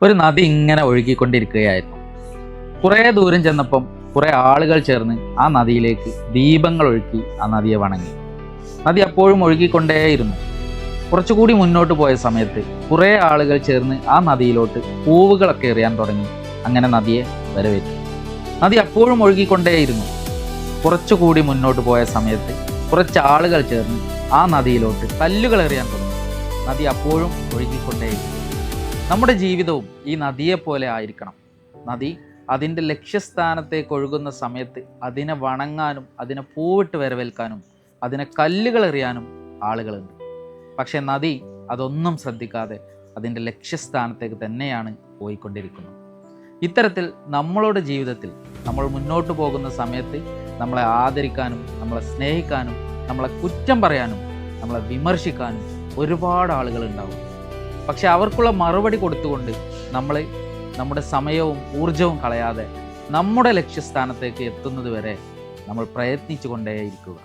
ഒരു നദി ഇങ്ങനെ ഒഴുകിക്കൊണ്ടിരിക്കുകയായിരുന്നു. കുറേ ദൂരം ചെന്നപ്പം കുറേ ആളുകൾ ചേർന്ന് ആ നദിയിലേക്ക് ദീപങ്ങൾ ഒഴുക്കി ആ നദിയെ വണങ്ങി. നദി അപ്പോഴും ഒഴുകിക്കൊണ്ടേയിരുന്നു. കുറച്ചുകൂടി മുന്നോട്ട് പോയ സമയത്ത് കുറേ ആളുകൾ ചേർന്ന് ആ നദിയിലോട്ട് പൂവുകളൊക്കെ എറിയാൻ തുടങ്ങി. അങ്ങനെ നദിയെ വരവേറ്റു. നദി അപ്പോഴും ഒഴുകിക്കൊണ്ടേയിരുന്നു. കുറച്ചുകൂടി മുന്നോട്ട് പോയ സമയത്ത് കുറച്ച് ആളുകൾ ചേർന്ന് ആ നദിയിലോട്ട് കല്ലുകൾ എറിയാൻ തുടങ്ങി. നദി അപ്പോഴും ഒഴുകിക്കൊണ്ടേയിരുന്നു. നമ്മുടെ ജീവിതവും ഈ നദിയെപ്പോലെ ആയിരിക്കണം. നദി അതിൻ്റെ ലക്ഷ്യസ്ഥാനത്തേക്ക് ഒഴുകുന്ന സമയത്ത് അതിനെ വണങ്ങാനും അതിനെ പൂവിട്ട് വരവേൽക്കാനും അതിനെ കല്ലുകൾ എറിയാനും ആളുകളുണ്ട്. പക്ഷെ നദി അതൊന്നും ശ്രദ്ധിക്കാതെ അതിൻ്റെ ലക്ഷ്യസ്ഥാനത്തേക്ക് തന്നെയാണ് പോയിക്കൊണ്ടിരിക്കുന്നത്. ഇത്തരത്തിൽ നമ്മളുടെ ജീവിതത്തിൽ നമ്മൾ മുന്നോട്ട് പോകുന്ന സമയത്ത് നമ്മളെ ആദരിക്കാനും നമ്മളെ സ്നേഹിക്കാനും നമ്മളെ കുറ്റം പറയാനും നമ്മളെ വിമർശിക്കാനും ഒരുപാട് ആളുകളുണ്ടാവും. പക്ഷെ അവർക്കുള്ള മറുപടി കൊടുത്തുകൊണ്ട് നമ്മൾ നമ്മുടെ സമയവും ഊർജവും കളയാതെ നമ്മുടെ ലക്ഷ്യസ്ഥാനത്തേക്ക് എത്തുന്നത് വരെ നമ്മൾ പ്രയത്നിച്ചു കൊണ്ടേയിരിക്കുക.